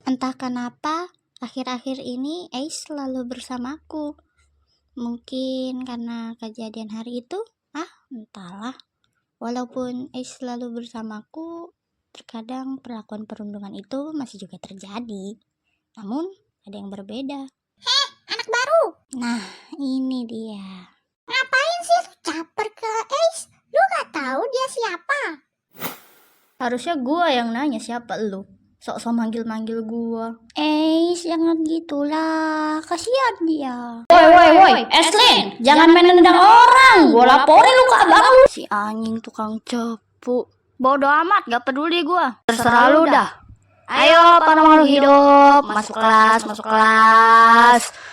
Entah kenapa, akhir-akhir ini Ais selalu bersamaku. Mungkin karena kejadian hari itu, entahlah. Walaupun Ais selalu bersamaku, terkadang perlakuan perundungan itu masih juga terjadi. Namun, ada yang berbeda. Anak baru. Nah, ini dia. Ngapain sih lu caper ke Ais? Lu gak tahu dia siapa? Harusnya gua yang nanya siapa lu. Sok-sok manggil-manggil gua. Jangan gitulah, kasihan dia. Woi, Eslin, jangan main nendang orang. Gua laporin lu ke abang lu. Si anjing tukang cepu. Bodoh amat, gak peduli gua. Terserah lu dah. Ayo para makhluk hidup, masuk kelas.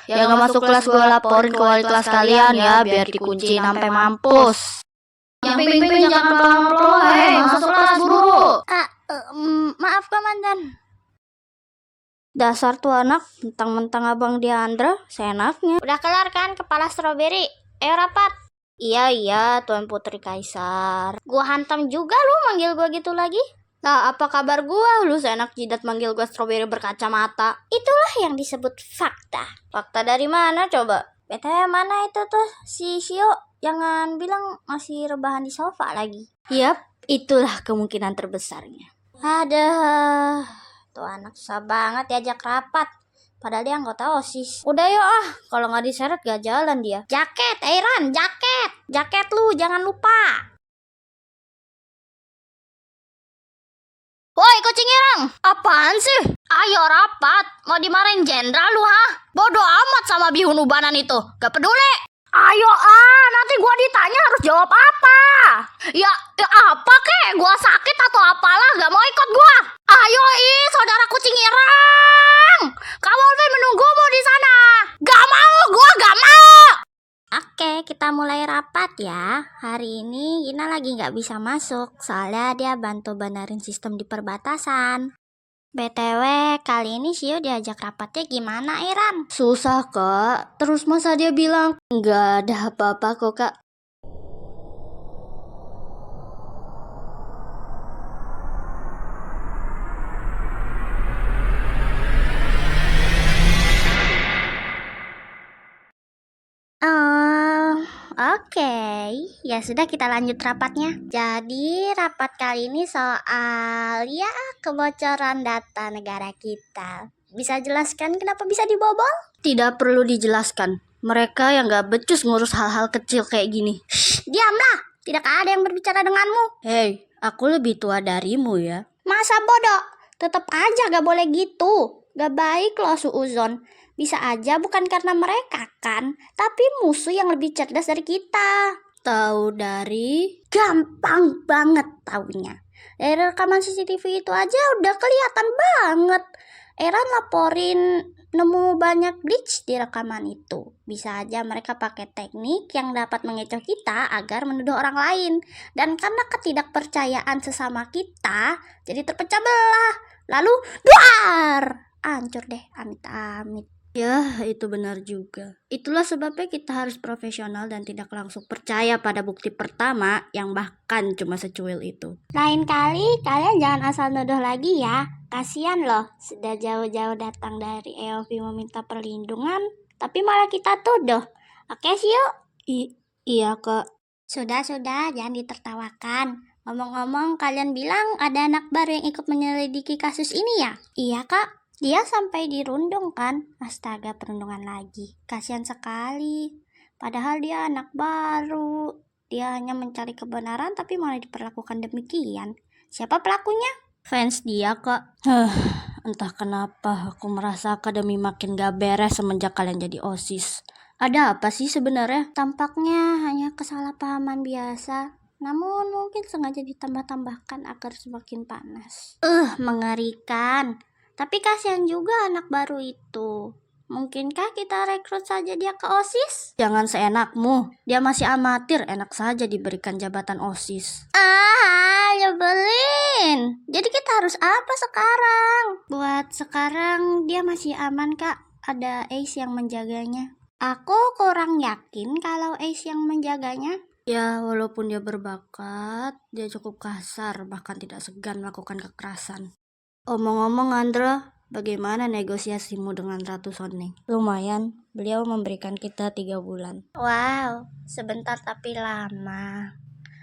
Yang gak masuk kelas gua laporin ke wali kelas kalian ya, biar dikunci sampai mampus. Yang ping-ping jangan pelan-pelan, masuk kelas buru. Maaf komandan. Dasar tuh anak, mentang-mentang abang Diandra, seenaknya. Udah kelar kan kepala stroberi? Ayo rapat. Iya, Tuan Putri Kaisar. Gua hantam juga lu manggil gua gitu lagi. Nah, apa kabar gua? Lu seenak jidat manggil gua stroberi berkacamata. Itulah yang disebut fakta. Fakta dari mana coba? BTW mana itu tuh si Shio? Jangan bilang masih rebahan di sofa lagi. Yap, itulah kemungkinan terbesarnya. Ada. Tuh anak susah banget diajak rapat. Padahal dia anggota OSIS. Udah yuk kalau nggak diseret gak jalan dia. Jaket, Airan, jaket. Jaket lu, jangan lupa. Woi kucing irang, apaan sih? Ayo rapat, mau dimarahin jenderal lu Bodoh amat sama bihun ubanan itu, gak peduli. Ayo nanti gua ditanya harus jawab apa? Ya apa kek, gua sakit atau apalah, gak mau ikut gua. Ayo saudara kucing irang, kamu menunggumu di sana. Gak mau, gua gak mau. Oke, kita mulai rapat ya. Hari ini Gina lagi nggak bisa masuk, soalnya dia bantu benerin sistem di perbatasan. BTW, kali ini Shio diajak rapatnya gimana, Iran? Susah, Kak. Terus masa dia bilang, nggak ada apa-apa kok, Kak. Oke, ya sudah kita lanjut rapatnya. Jadi rapat kali ini soal kebocoran data negara kita. Bisa jelaskan kenapa bisa dibobol? Tidak perlu dijelaskan. Mereka yang gak becus ngurus hal-hal kecil kayak gini. Shh, diamlah, tidak ada yang berbicara denganmu. Hei, aku lebih tua darimu ya. Masa bodoh? Tetap aja gak boleh gitu. Gak baik loh suuzon. Bisa aja bukan karena mereka kan, tapi musuh yang lebih cerdas dari kita. Tahu dari? Gampang banget taunya. Dari rekaman CCTV itu aja udah kelihatan banget. Eran laporin nemu banyak glitch di rekaman itu. Bisa aja mereka pakai teknik yang dapat mengecoh kita agar menuduh orang lain. Dan karena ketidakpercayaan sesama kita, jadi terpecah belah. Lalu, duar! Hancur deh, amit-amit. Ya, itu benar juga. Itulah sebabnya kita harus profesional dan tidak langsung percaya pada bukti pertama yang bahkan cuma secuil itu. Lain kali kalian jangan asal nuduh lagi ya. Kasian loh, sudah jauh-jauh datang dari EOV meminta perlindungan, tapi malah kita tuduh. Oke sih yuk. Iya kak. Sudah, jangan ditertawakan. Ngomong-ngomong, kalian bilang ada anak baru yang ikut menyelidiki kasus ini ya? Iya kak. Dia sampai dirundung kan? Astaga, perundungan lagi. Kasihan sekali. Padahal dia anak baru. Dia hanya mencari kebenaran tapi malah diperlakukan demikian. Siapa pelakunya? Fans dia kak. Entah kenapa aku merasa akademi makin gak beres semenjak kalian jadi OSIS. Ada apa sih sebenarnya? Tampaknya hanya kesalahpahaman biasa. Namun mungkin sengaja ditambah-tambahkan agar semakin panas. Mengerikan. Tapi kasihan juga anak baru itu. Mungkinkah kita rekrut saja dia ke OSIS? Jangan seenakmu. Dia masih amatir, enak saja diberikan jabatan OSIS. Nyebelin. Jadi kita harus apa sekarang? Buat sekarang dia masih aman kak. Ada Ace yang menjaganya. Aku kurang yakin kalau Ace yang menjaganya. Ya, walaupun dia berbakat, dia cukup kasar, bahkan tidak segan melakukan kekerasan. Omong-omong Andra, Bagaimana negosiasimu dengan Ratu Soning? Lumayan, beliau memberikan kita 3 bulan. Wow, sebentar tapi lama.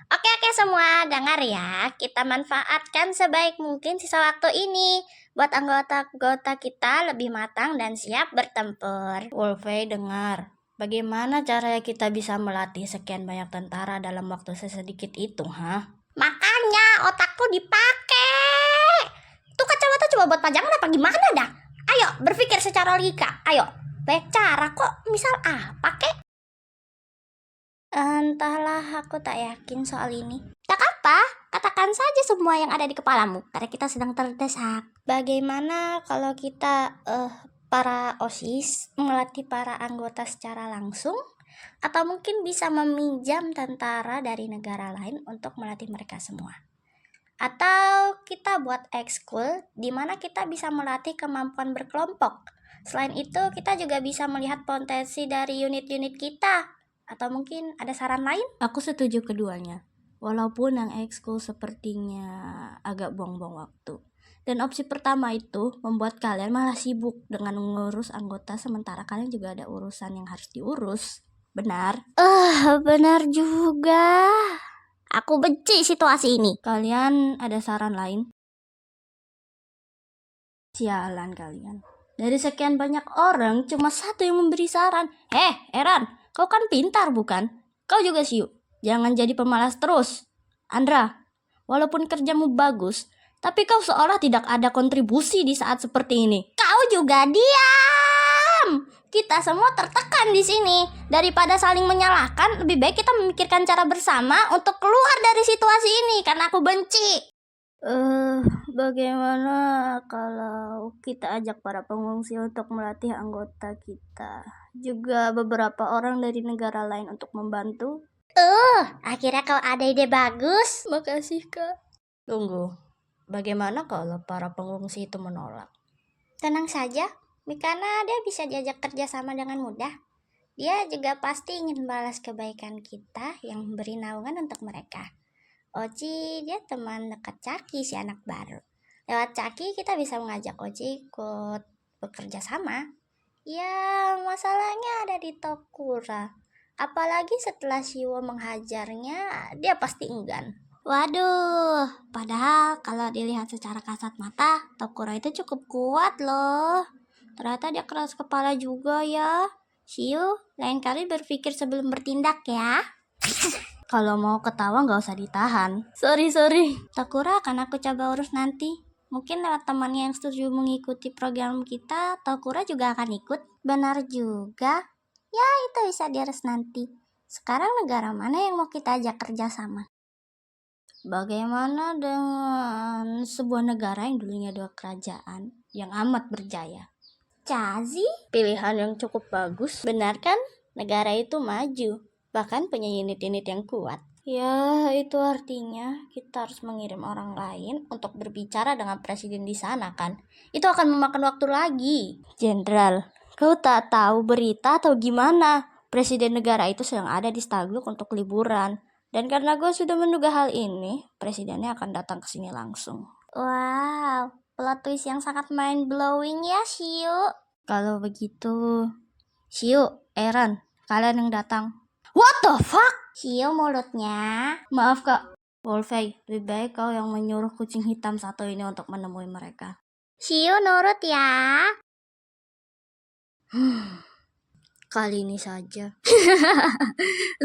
Oke semua, dengar ya. Kita manfaatkan sebaik mungkin sisa waktu ini buat anggota-anggota kita lebih matang dan siap bertempur. Wolfie, dengar. Bagaimana caranya kita bisa melatih sekian banyak tentara dalam waktu sesedikit itu, ha? Makanya otakku dipakai. Tuh kacamata coba buat pajangan apa gimana dah? Ayo berpikir secara logika. Ayo, banyak cara kok. Misal apa kek? Entahlah, aku tak yakin soal ini. Tak apa, katakan saja semua yang ada di kepalamu, karena kita sedang terdesak. Bagaimana kalau kita, para OSIS, melatih para anggota secara langsung? Atau mungkin bisa meminjam tentara dari negara lain untuk melatih mereka semua? Atau kita buat ekskul, di mana kita bisa melatih kemampuan berkelompok. Selain itu, kita juga bisa melihat potensi dari unit-unit kita. Atau mungkin ada saran lain? Aku setuju keduanya. Walaupun yang ekskul sepertinya agak buang-buang waktu. Dan opsi pertama itu membuat kalian malah sibuk dengan mengurus anggota sementara kalian juga ada urusan yang harus diurus. Benar? Benar juga. Aku benci situasi ini. Kalian ada saran lain? Sialan kalian. Dari sekian banyak orang, cuma satu yang memberi saran. Eran, kau kan pintar bukan? Kau juga Siu. Jangan jadi pemalas terus. Andra, walaupun kerjamu bagus, tapi kau seolah tidak ada kontribusi di saat seperti ini. Kau juga diam. Kita semua tertekan di sini. Daripada saling menyalahkan, lebih baik kita memikirkan cara bersama untuk keluar dari situasi ini, karena aku benci. Bagaimana kalau kita ajak para pengungsi untuk melatih anggota kita? Juga beberapa orang dari negara lain untuk membantu? Akhirnya kau ada ide bagus. Makasih, Kak. Tunggu, bagaimana kalau para pengungsi itu menolak? Tenang saja, karena dia bisa diajak kerjasama dengan mudah. Dia juga pasti ingin balas kebaikan kita yang memberi naungan untuk mereka. Oci, dia teman dekat Caki, si anak baru. Lewat Caki kita bisa mengajak Oci ikut bekerja sama. Ya, masalahnya ada di Tokura. Apalagi setelah Shiwo menghajarnya, dia pasti enggan. Waduh, padahal kalau dilihat secara kasat mata, Tokura itu cukup kuat loh. Ternyata dia keras kepala juga ya. Shiu, lain kali berpikir sebelum bertindak ya. Kalau mau ketawa gak usah ditahan. Sorry. Tokura akan aku coba urus nanti. Mungkin lewat temannya yang setuju mengikuti program kita, Tokura juga akan ikut. Benar juga. Ya, itu bisa diurus nanti. Sekarang negara mana yang mau kita ajak kerja sama? Bagaimana dengan sebuah negara yang dulunya dua kerajaan yang amat berjaya? Cazi? Pilihan yang cukup bagus. Benar kan? Negara itu maju. Bahkan punya unit-unit yang kuat. Ya, itu artinya kita harus mengirim orang lain untuk berbicara dengan presiden di sana kan. Itu akan memakan waktu lagi. Jenderal, kau tak tahu berita atau gimana? Presiden negara itu sedang ada di Stagluk untuk liburan. Dan karena gue sudah menduga hal ini, presidennya akan datang ke sini langsung. Wow, plot twist yang sangat mind-blowing ya, Shiu. Kalau begitu, Shiu, Eran, kalian yang datang. What the fuck? Shiu mulutnya. Maaf kak, Wolfie, lebih baik kau yang menyuruh kucing hitam satu ini untuk menemui mereka. Shiu nurut ya. Kali ini saja.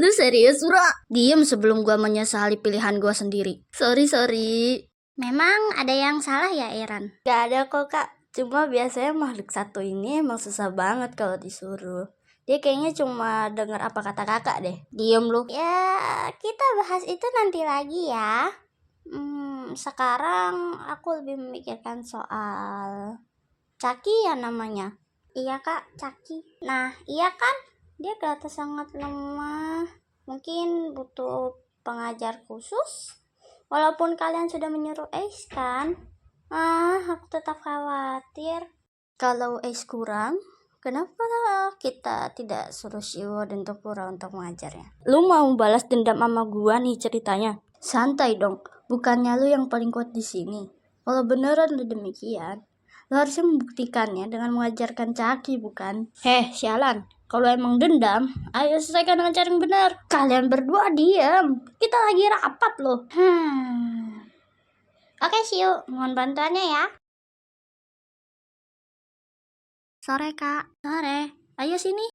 Lu serius, bro? Diem sebelum gua menyesali pilihan gua sendiri. Sorry. Memang ada yang salah ya, Eran? Gak ada kok, Kak. Cuma biasanya makhluk satu ini emang susah banget kalau disuruh. Dia kayaknya cuma denger apa kata kakak deh. Diem lu. Ya, kita bahas itu nanti lagi ya. Sekarang aku lebih memikirkan soal Caki ya namanya. Iya kak, Caki. Nah, iya kan? Dia kelihatan sangat lemah. Mungkin butuh pengajar khusus. Walaupun kalian sudah menyuruh Ace kan? Aku tetap khawatir. Kalau Ace kurang, kenapa kita tidak suruh Shiwo dan Tokura untuk mengajarnya? Lu mau balas dendam sama gua nih ceritanya? Santai dong, bukannya lu yang paling kuat di sini. Kalau beneran lu demikian, Lo harusnya membuktikannya dengan mengajarkan Caki, bukan? Sialan. Kalau emang dendam, ayo selesaikan dengan cara yang benar. Kalian berdua diam. Kita lagi rapat loh. Oke, Siu, mohon bantuannya ya. Sore, Kak. Sore. Ayo sini.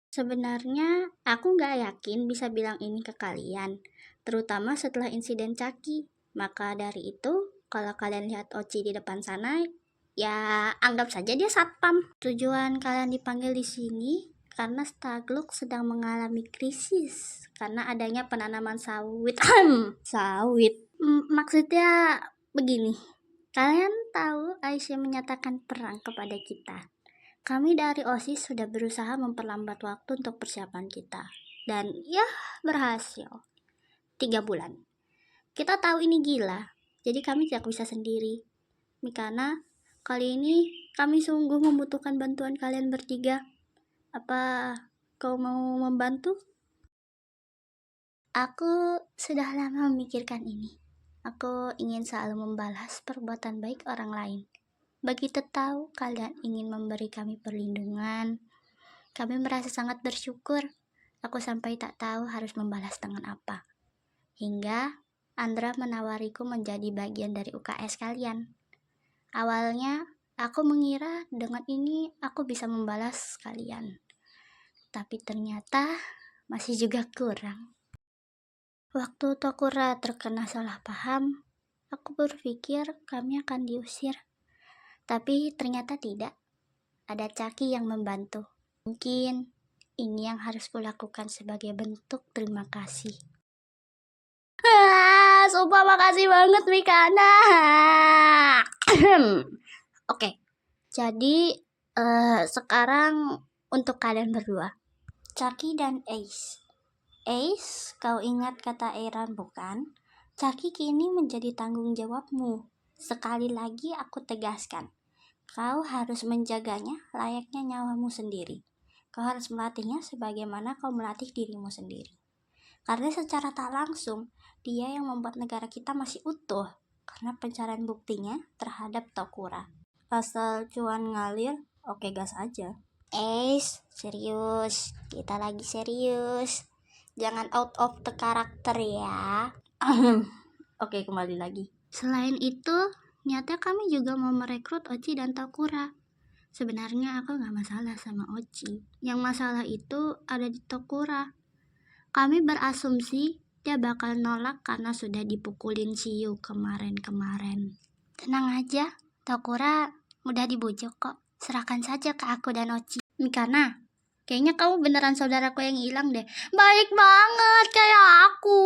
Sebenarnya aku nggak yakin bisa bilang ini ke kalian, terutama setelah insiden Caki. Maka dari itu, kalau kalian lihat Oci di depan sana, ya anggap saja dia satpam. Tujuan kalian dipanggil di sini karena Stagluk sedang mengalami krisis karena adanya penanaman sawit. Sawit. Maksudnya begini. Kalian tahu Aisyah menyatakan perang kepada kita. Kami dari OSIS sudah berusaha memperlambat waktu untuk persiapan kita. Dan ya, berhasil. 3 bulan. Kita tahu ini gila, jadi kami tidak bisa sendiri. Mikana, kali ini kami sungguh membutuhkan bantuan kalian bertiga. Apa kau mau membantu? Aku sudah lama memikirkan ini. Aku ingin selalu membalas perbuatan baik orang lain. Begitu tahu kalian ingin memberi kami perlindungan, kami merasa sangat bersyukur. Aku sampai tak tahu harus membalas dengan apa. Hingga Andra menawariku menjadi bagian dari UKS kalian. Awalnya aku mengira dengan ini aku bisa membalas kalian. Tapi ternyata masih juga kurang. Waktu Tokura terkena salah paham, aku berpikir kami akan diusir. Tapi ternyata tidak. Ada Caki yang membantu. Mungkin ini yang harus kulakukan sebagai bentuk terima kasih. Sumpah makasih banget Mikana. Oke, jadi sekarang untuk kalian berdua, Caki dan Ace. Ace, kau ingat kata Eran bukan? Caki kini menjadi tanggung jawabmu. Sekali lagi aku tegaskan, kau harus menjaganya layaknya nyawamu sendiri. Kau harus melatihnya sebagaimana kau melatih dirimu sendiri. Karena secara tak langsung, dia yang membuat negara kita masih utuh. Karena pencarian buktinya terhadap Tokura. Asal cuan ngalir, oke gas aja. Ace, serius. Kita lagi serius. Jangan out of the character ya. Oke, kembali lagi. Selain itu, nyata kami juga mau merekrut Oci dan Tokura. Sebenarnya aku gak masalah sama Oci. Yang masalah itu ada di Tokura. Kami berasumsi dia bakal nolak karena sudah dipukulin Shiyu kemarin-kemarin. Tenang aja, Tokura mudah dibujuk kok. Serahkan saja ke aku dan Oci. Mikana, kayaknya kamu beneran saudaraku yang hilang deh. Baik banget kayak aku.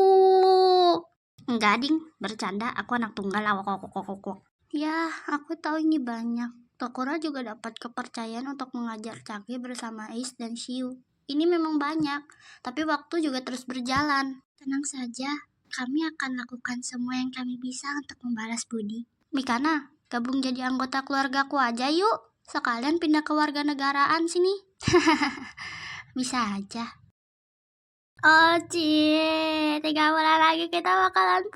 Enggak ding, bercanda, aku anak tunggal awak. Ya, aku tahu ini banyak. Tokura juga dapat kepercayaan untuk mengajar Caki bersama Ace dan Shiyu. Ini memang banyak, tapi waktu juga terus berjalan. Tenang saja, kami akan lakukan semua yang kami bisa untuk membalas budi. Mikana, gabung jadi anggota keluargaku aja yuk. Sekalian pindah ke warga negaraan sini. Bisa aja. Oci, 3 bulan lagi kita bakalan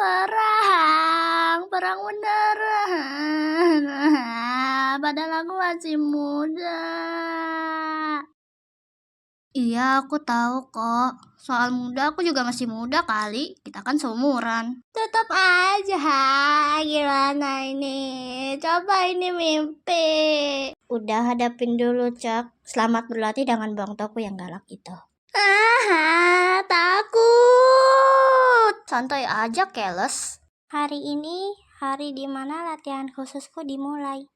perang beneran. Padahal aku masih muda. Iya, aku tahu kok. Soal muda aku juga masih muda kali. Kita kan seumuran. Tetap aja, gimana ini? Coba ini mimpi. Udah hadapin dulu, Cak. Selamat berlatih dengan Bang Toku yang galak itu. Takut. Santai aja, keles. Hari ini hari dimana latihan khususku dimulai.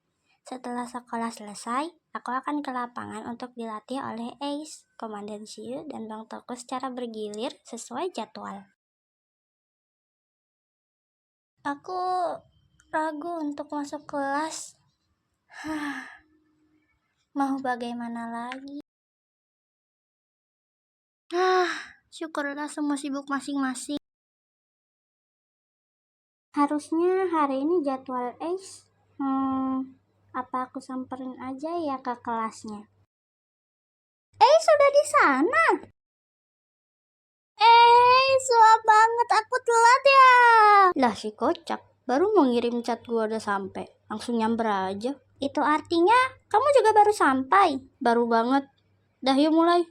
Setelah sekolah selesai, aku akan ke lapangan untuk dilatih oleh Ace, Komandan Shiyu, dan Bang Toku secara bergilir sesuai jadwal. Aku ragu untuk masuk kelas. Mau bagaimana lagi? Syukurlah semua sibuk masing-masing. Harusnya hari ini jadwal Ace. Apa aku samperin aja ya ke kelasnya? Sudah di sana. Suap banget, aku telat ya. Lah si kocak, baru mau ngirim chat gua udah sampai. Langsung nyamber aja. Itu artinya kamu juga baru sampai. Baru banget. Dah yuk mulai.